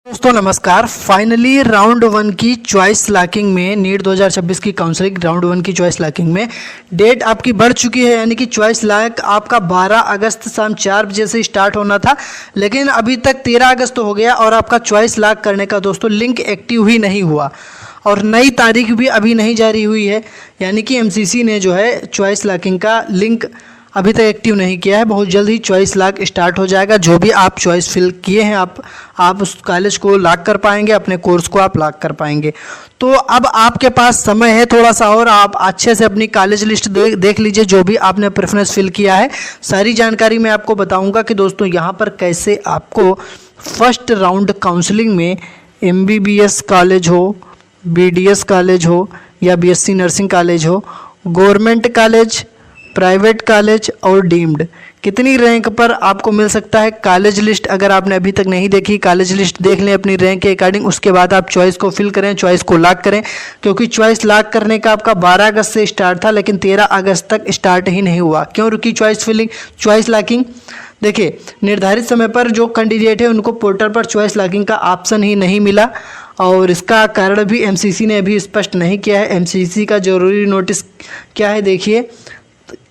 दोस्तों नमस्कार। Finally round 1 की चॉइस लॉकिंग में नीट 2026 की काउंसलिंग राउंड 1 की चॉइस लॉकिंग में डेट आपकी बढ़ चुकी है, यानी कि चॉइस लॉक आपका 12 अगस्त शाम 4 बजे से स्टार्ट होना था, लेकिन अभी तक 13 अगस्त तो हो गया और आपका चॉइस लॉक करने का दोस्तों लिंक एक्टिव ही नहीं हुआ और नई तारीख भी अभी नहीं जारी हुई है। यानी कि एमसीसी ने जो है चॉइस लॉकिंग का लिंक अभी तक एक्टिव नहीं किया है। बहुत जल्द ही चॉइस लॉक स्टार्ट हो जाएगा। जो भी आप चॉइस फिल किए हैं आप उस कॉलेज को लॉक कर पाएंगे, अपने कोर्स को आप लॉक कर पाएंगे। तो अब आपके पास समय है थोड़ा सा और आप अच्छे से अपनी कॉलेज लिस्ट देख लीजिए, जो भी आपने प्रेफरेंस फिल किया है। सारी जानकारी मैं आपको बताऊंगा कि दोस्तों यहाँ पर कैसे आपको फर्स्ट राउंड काउंसलिंग में MBBS कॉलेज हो, BDS कॉलेज हो या BSc नर्सिंग कॉलेज हो, गवर्नमेंट कॉलेज, प्राइवेट कॉलेज और डीम्ड, कितनी रैंक पर आपको मिल सकता है कॉलेज लिस्ट। अगर आपने अभी तक नहीं देखी, कॉलेज लिस्ट देख लें अपनी रैंक के अकॉर्डिंग, उसके बाद आप चॉइस को फिल करें, चॉइस को लॉक करें। क्योंकि चॉइस लॉक करने का आपका 12 अगस्त से स्टार्ट था, लेकिन 13 अगस्त तक स्टार्ट ही नहीं हुआ। क्यों रुकी चॉइस लॉकिंग? देखिए, निर्धारित समय पर जो कैंडिडेट है उनको पोर्टल पर चॉइस लॉकिंग का ऑप्शन ही नहीं मिला और इसका कारण भी एमसीसी ने अभी स्पष्ट नहीं किया है। एमसीसी का जरूरी नोटिस क्या है देखिए,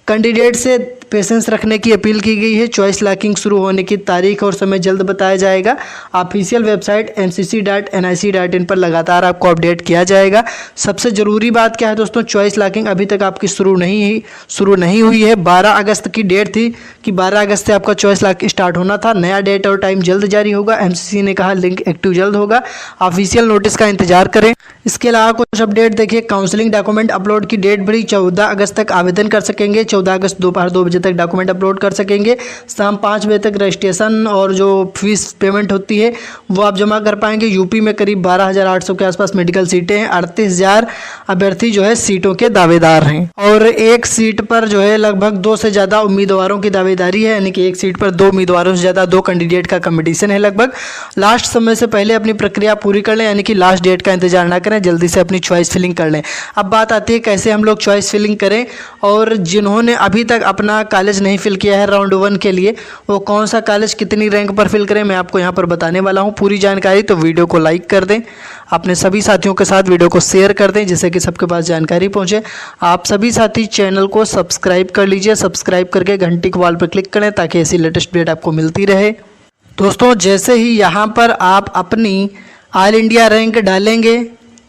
कैंडिडेट से पेशेंस रखने की अपील की गई है। चॉइस लॉकिंग शुरू होने की तारीख और समय जल्द बताया जाएगा। ऑफिशियल वेबसाइट mcc.nic.in पर लगातार आपको अपडेट किया जाएगा। सबसे ज़रूरी बात क्या है दोस्तों, चॉइस लॉकिंग अभी तक आपकी शुरू नहीं हुई है। 12 अगस्त की डेट थी कि 12 अगस्त से आपका चॉइस लॉक स्टार्ट होना था। नया डेट और टाइम जल्द जारी होगा। एमसीसी ने कहा लिंक एक्टिव जल्द होगा, ऑफिशियल नोटिस का इंतजार करें। इसके अलावा कुछ अपडेट देखिए, काउंसलिंग डॉक्यूमेंट अपलोड की डेट बढ़ी, 14 अगस्त तक आवेदन कर सकेंगे। 14 अगस्त दोपहर 2 बजे तक डॉक्यूमेंट अपलोड कर सकेंगे। शाम 5 बजे तक रजिस्ट्रेशन और जो फीस पेमेंट होती है वो आप जमा कर पाएंगे। यूपी में करीब 12,800 के आसपास मेडिकल सीटें हैं। 38,000 अभ्यर्थी जो है सीटों के दावेदार हैं और एक सीट पर जो है लगभग 2 से ज़्यादा उम्मीदवारों की दावेदारी है, यानी कि एक सीट पर 2 उम्मीदवारों से ज़्यादा 2 कैंडिडेट का कंपटीशन है लगभग। लास्ट समय से पहले अपनी प्रक्रिया पूरी कर लें, यानी कि लास्ट डेट का इंतजार ना करें, जल्दी से अपनी चॉइस फिलिंग कर लें। अब बात आती है कैसे हम लोग चॉइस फिलिंग करें, और जिन्होंने अभी तक अपना कॉलेज नहीं फिल किया है राउंड 1 के लिए, वो कौन सा कॉलेज कितनी रैंक पर फिल करें, मैं आपको यहाँ पर बताने वाला हूँ पूरी जानकारी। तो वीडियो को लाइक कर दें, अपने सभी साथियों के साथ वीडियो को शेयर कर दें जिससे कि सबके पास जानकारी पहुँचे। आप सभी साथी चैनल को सब्सक्राइब कर लीजिए, सब्सक्राइब करके घंटी के वाल पर क्लिक करें ताकि ऐसी लेटेस्ट अपडेट आपको मिलती रहे। दोस्तों जैसे ही यहाँ पर आप अपनी ऑल इंडिया रैंक डालेंगे,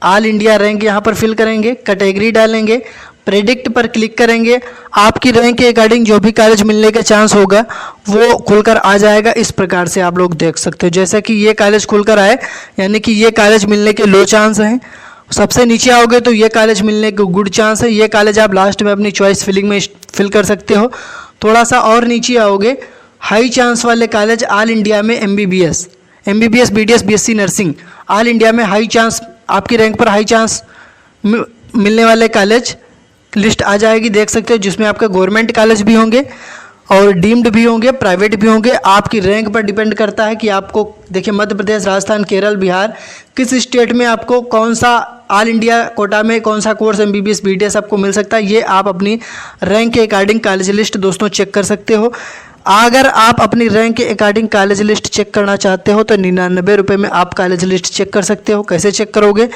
ऑल इंडिया रैंक यहाँ पर फिल करेंगे, कैटेगरी डालेंगे, प्रेडिक्ट पर क्लिक करेंगे, आपकी रैंक के अकॉर्डिंग जो भी कॉलेज मिलने का चांस होगा वो खुलकर आ जाएगा। इस प्रकार से आप लोग देख सकते हो, जैसे कि ये कॉलेज खुलकर आए, यानी कि ये कॉलेज मिलने के लो चांस हैं। सबसे नीचे आओगे तो ये कॉलेज मिलने के गुड चांस है। ये कॉलेज आप लास्ट में अपनी चॉइस फिलिंग में फिल कर सकते हो। थोड़ा सा और नीचे आओगे, हाई चांस वाले कॉलेज ऑल इंडिया में MBBS, BDS, BSc nursing, all India में हाई चांस, आपकी रैंक पर हाई चांस मिलने वाले कॉलेज लिस्ट आ जाएगी, देख सकते हो, जिसमें आपके गवर्नमेंट कॉलेज भी होंगे और डीम्ड भी होंगे, प्राइवेट भी होंगे। आपकी रैंक पर डिपेंड करता है कि आपको, देखिए, मध्य प्रदेश, राजस्थान, केरल, बिहार, किस स्टेट में आपको कौन सा ऑल इंडिया कोटा में कौन सा कोर्स MBBS BDS आपको मिल सकता है। ये आप अपनी रैंक के अकॉर्डिंग कॉलेज लिस्ट दोस्तों चेक कर सकते हो। अगर आप अपनी रैंक के अकॉर्डिंग कॉलेज लिस्ट चेक करना चाहते हो तो 99 रुपये में आप कॉलेज लिस्ट चेक कर सकते हो। कैसे चेक करोगे?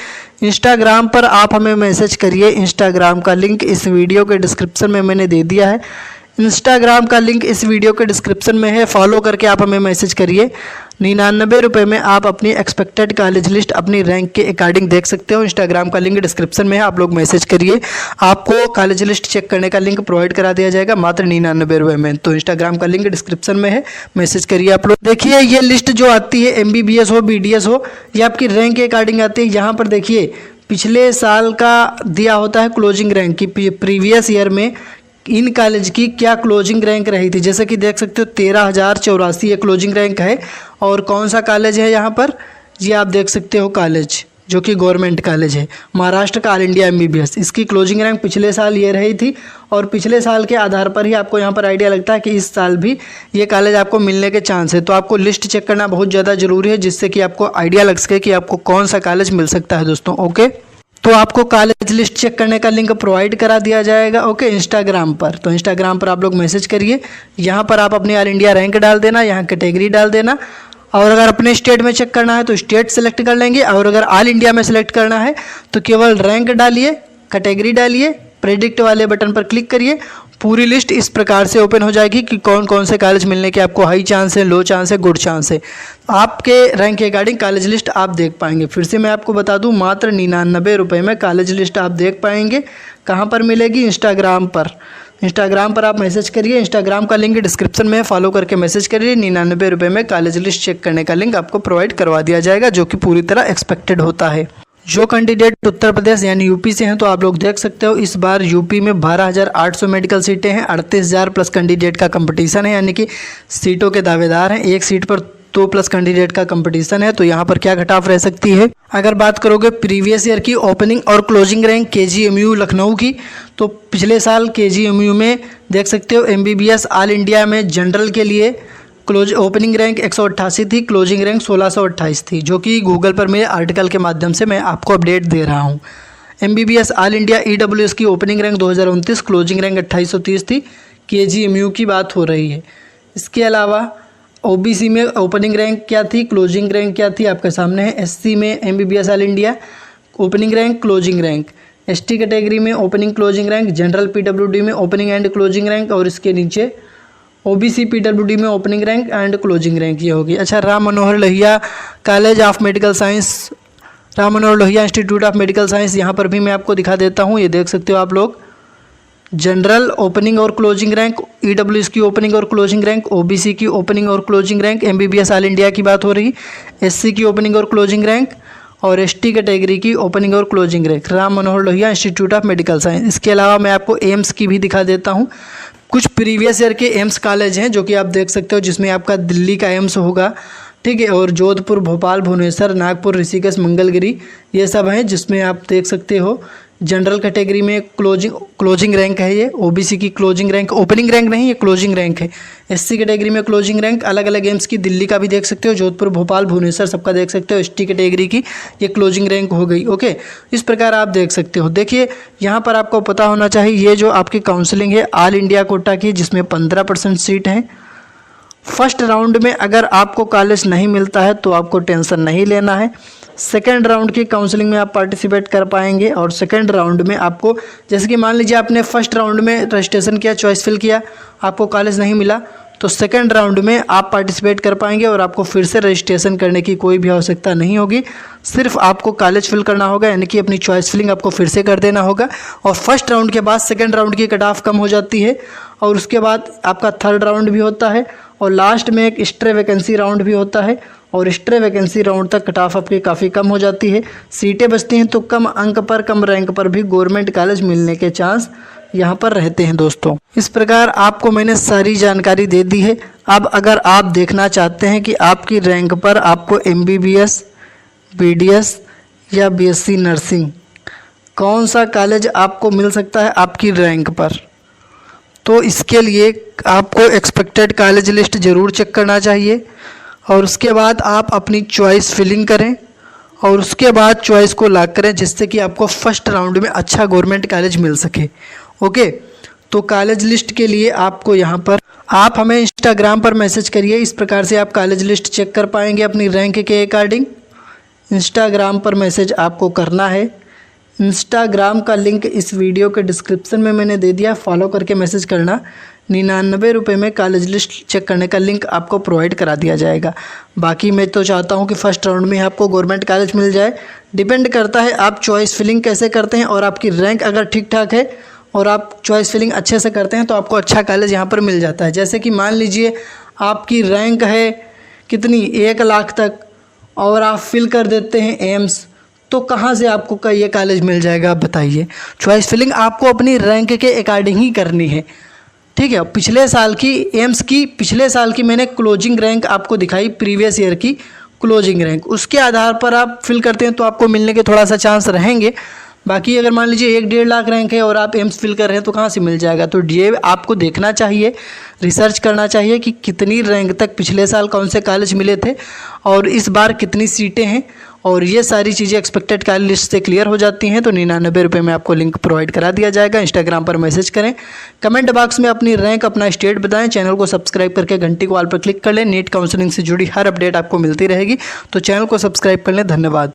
इंस्टाग्राम पर आप हमें मैसेज करिए। इंस्टाग्राम का लिंक इस वीडियो के डिस्क्रिप्शन में मैंने दे दिया है। इंस्टाग्राम का लिंक इस वीडियो के डिस्क्रिप्शन में है, फॉलो करके आप हमें मैसेज करिए। 99 रुपये में आप अपनी एक्सपेक्टेड कॉलेज लिस्ट अपनी रैंक के अकॉर्डिंग देख सकते हो। इंस्टाग्राम का लिंक डिस्क्रिप्शन में है, आप लोग मैसेज करिए, आपको कॉलेज लिस्ट चेक करने का लिंक प्रोवाइड करा दिया जाएगा मात्र 99 रुपये में। तो इंस्टाग्राम का लिंक डिस्क्रिप्शन में है, मैसेज करिए आप लोग। देखिए, ये लिस्ट जो आती है MBBS हो, BDS हो, ये आपकी रैंक के अकॉर्डिंग आती है। यहाँ पर देखिए, पिछले साल का दिया होता है क्लोजिंग रैंक की, प्रीवियस ईयर में इन कॉलेज की क्या क्लोजिंग रैंक रही थी। जैसे कि देख सकते हो 13,084 ये क्लोजिंग रैंक है। और कौन सा कॉलेज है यहाँ पर, ये आप देख सकते हो कॉलेज जो कि गवर्नमेंट कॉलेज है, महाराष्ट्र का ऑल इंडिया MBBS। इसकी क्लोजिंग रैंक पिछले साल ये रही थी और पिछले साल के आधार पर ही आपको यहाँ पर आइडिया लगता है कि इस साल भी ये कॉलेज आपको मिलने के चांस है। तो आपको लिस्ट चेक करना बहुत ज़्यादा ज़रूरी है, जिससे कि आपको आइडिया लग सके कि आपको कौन सा कॉलेज मिल सकता है दोस्तों। ओके, तो आपको कॉलेज लिस्ट चेक करने का लिंक प्रोवाइड करा दिया जाएगा ओके इंस्टाग्राम पर। तो इंस्टाग्राम पर आप लोग मैसेज करिए, यहाँ पर आप अपनी ऑल इंडिया रैंक डाल देना, यहाँ कैटेगरी डाल देना, और अगर अपने स्टेट में चेक करना है तो स्टेट सेलेक्ट कर लेंगे, और अगर ऑल इंडिया में सेलेक्ट करना है तो केवल रैंक डालिए, कैटेगरी डालिए, प्रेडिक्ट वाले बटन पर क्लिक करिए। पूरी लिस्ट इस प्रकार से ओपन हो जाएगी कि कौन कौन से कॉलेज मिलने के आपको हाई चांस है, लो चांस है, गुड चांस है। आपके रैंक के अकॉर्डिंग कॉलेज लिस्ट आप देख पाएंगे। फिर से मैं आपको बता दूं, मात्र 99 रुपये में कॉलेज लिस्ट आप देख पाएंगे। कहाँ पर मिलेगी? इंस्टाग्राम पर। इंस्टाग्राम पर आप मैसेज करिए, इंस्टाग्राम का लिंक डिस्क्रिप्शन में फॉलो करके मैसेज करिए। 99 रुपये में कॉलेज लिस्ट चेक करने का लिंक आपको प्रोवाइड करवा दिया जाएगा, जो कि पूरी तरह एक्सपेक्टेड होता है। जो कैंडिडेट उत्तर प्रदेश यानी यूपी से हैं तो आप लोग देख सकते हो, इस बार यूपी में 12,800 मेडिकल सीटें हैं, 38,000 प्लस कैंडिडेट का कंपटीशन है, यानी कि सीटों के दावेदार हैं। एक सीट पर 2 प्लस कैंडिडेट का कंपटीशन है, तो यहाँ पर क्या घटाव रह सकती है? अगर बात करोगे प्रीवियस ईयर की ओपनिंग और क्लोजिंग रैंक केजीएमयू लखनऊ की, तो पिछले साल केजीएमयू में देख सकते हो एमबीबीएस ऑल इंडिया में जनरल के लिए ओपनिंग रैंक 188 थी, क्लोजिंग रैंक 1628 थी, जो कि गूगल पर मेरे आर्टिकल के माध्यम से मैं आपको अपडेट दे रहा हूँ। एमबीबीएस ऑल इंडिया ईडब्ल्यूएस की ओपनिंग रैंक 2029, क्लोजिंग रैंक 2830 थी। केजीएमयू की बात हो रही है। इसके अलावा ओबीसी में ओपनिंग रैंक क्या थी, क्लोजिंग रैंक क्या थी, आपके सामने है। एससी में MBBS all India opening rank, closing rank. ST category में opening closing rank, general PWD में ओपनिंग एंड क्लोजिंग रैंक, और इसके नीचे ओबीसी पीडब्ल्यूडी में opening rank and closing rank ये होगी। अच्छा, Ram Manohar Lohia college of medical science, Ram Manohar Lohia institute of medical science, यहाँ पर भी मैं आपको दिखा देता हूँ। ये देख सकते हो आप लोग, जनरल ओपनिंग और क्लोजिंग रैंक, ईडब्ल्यूएस की ओपनिंग और क्लोजिंग रैंक, ओबीसी की ओपनिंग और closing rank, MBBS all India की बात हो रही, एससी की ओपनिंग और क्लोजिंग रैंक, और एसटी कैटेगरी की ओपनिंग और closing rank, Ram Manohar Lohia institute of medical science. इसके अलावा मैं आपको एम्स की भी दिखा देता हूँ। कुछ प्रीवियस ईयर के एम्स कॉलेज हैं जो कि आप देख सकते हो, जिसमें आपका दिल्ली का एम्स होगा, ठीक है, और जोधपुर, भोपाल, भुवनेश्वर, नागपुर, ऋषिकेश, मंगलगिरी, ये सब हैं जिसमें आप देख सकते हो। जनरल कैटेगरी में क्लोजिंग रैंक है ये, ओबीसी की क्लोजिंग रैंक, ओपनिंग रैंक नहीं, ये क्लोजिंग रैंक है। एससी कैटेगरी में क्लोजिंग रैंक, अलग अलग एम्स की, दिल्ली का भी देख सकते हो, जोधपुर, भोपाल, भुवनेश्वर सबका देख सकते हो। एसटी कैटेगरी की ये क्लोजिंग रैंक हो गई। ओके, इस प्रकार आप देख सकते हो। देखिए, यहाँ पर आपको पता होना चाहिए, ये जो आपकी काउंसलिंग है ऑल इंडिया कोटा की, जिसमें 15% सीट हैं। फर्स्ट राउंड में अगर आपको कॉलेज नहीं मिलता है तो आपको टेंशन नहीं लेना है। सेकेंड राउंड की काउंसलिंग में आप पार्टिसिपेट कर पाएंगे, और सेकेंड राउंड में आपको, जैसे कि मान लीजिए आपने फर्स्ट राउंड में रजिस्ट्रेशन किया, चॉइस फिल किया, आपको कॉलेज नहीं मिला, तो सेकेंड राउंड में आप पार्टिसिपेट कर पाएंगे और आपको फिर से रजिस्ट्रेशन करने की कोई भी आवश्यकता नहीं होगी। सिर्फ आपको कॉलेज फिल करना होगा, यानी कि अपनी चॉइस फिलिंग आपको फिर से कर देना होगा। और फर्स्ट राउंड के बाद सेकेंड राउंड की कट ऑफ कम हो जाती है, और उसके बाद आपका थर्ड राउंड भी होता है, और लास्ट में एक स्ट्रे वैकेंसी राउंड भी होता है, और स्ट्रे वैकेंसी राउंड तक कट ऑफ आपकी काफ़ी कम हो जाती है। सीटें बचती हैं तो कम अंक पर, कम रैंक पर भी गवर्नमेंट कॉलेज मिलने के चांस यहाँ पर रहते हैं दोस्तों। इस प्रकार आपको मैंने सारी जानकारी दे दी है। अब अगर आप देखना चाहते हैं कि आपकी रैंक पर आपको एमबीबीएस, बीडीएस या बीएससी नर्सिंग कौन सा कॉलेज आपको मिल सकता है आपकी रैंक पर, तो इसके लिए आपको एक्सपेक्टेड कॉलेज लिस्ट ज़रूर चेक करना चाहिए, और उसके बाद आप अपनी चॉइस फिलिंग करें, और उसके बाद चॉइस को लॉक करें, जिससे कि आपको फर्स्ट राउंड में अच्छा गवर्नमेंट कॉलेज मिल सके। ओके, तो कॉलेज लिस्ट के लिए आपको यहाँ पर आप हमें इंस्टाग्राम पर मैसेज करिए। इस प्रकार से आप कॉलेज लिस्ट चेक कर पाएंगे अपनी रैंक के अकॉर्डिंग। इंस्टाग्राम पर मैसेज आपको करना है। इंस्टाग्राम का लिंक इस वीडियो के डिस्क्रिप्शन में मैंने दे दिया, फॉलो करके मैसेज करना। 99 रुपये में कॉलेज लिस्ट चेक करने का लिंक आपको प्रोवाइड करा दिया जाएगा। बाकी मैं तो चाहता हूं कि फर्स्ट राउंड में आपको गवर्नमेंट कॉलेज मिल जाए। डिपेंड करता है आप चॉइस फिलिंग कैसे करते हैं, और आपकी रैंक अगर ठीक ठाक है और आप चॉइस फिलिंग अच्छे से करते हैं तो आपको अच्छा कॉलेज यहाँ पर मिल जाता है। जैसे कि मान लीजिए आपकी रैंक है कितनी, 1 लाख तक, और आप फिल कर देते हैं एम्स, तो कहाँ से आपको ये कॉलेज मिल जाएगा आप बताइए। चॉइस फिलिंग आपको अपनी रैंक के अकॉर्डिंग ही करनी है, ठीक है। पिछले साल की एम्स की, पिछले साल की मैंने क्लोजिंग रैंक आपको दिखाई, प्रीवियस ईयर की क्लोजिंग रैंक, उसके आधार पर आप फिल करते हैं तो आपको मिलने के थोड़ा सा चांस रहेंगे। बाकी अगर मान लीजिए 1-1.5 लाख रैंक है और आप एम्स फिल कर रहे हैं तो कहाँ से मिल जाएगा। तो ये आपको देखना चाहिए, रिसर्च करना चाहिए कि कितनी रैंक तक पिछले साल कौन से कॉलेज मिले थे और इस बार कितनी सीटें हैं, और ये सारी चीज़ें एक्सपेक्टेड का लिस्ट से क्लियर हो जाती हैं तो 99 रुपये में आपको लिंक प्रोवाइड करा दिया जाएगा। इंस्टाग्राम पर मैसेज करें, कमेंट बॉक्स में अपनी रैंक, अपना स्टेट बताएं, चैनल को सब्सक्राइब करके घंटी को ऑल पर क्लिक कर लें। नीट काउंसलिंग से जुड़ी हर अपडेट आपको मिलती रहेगी, तो चैनल को सब्सक्राइब कर लें। धन्यवाद।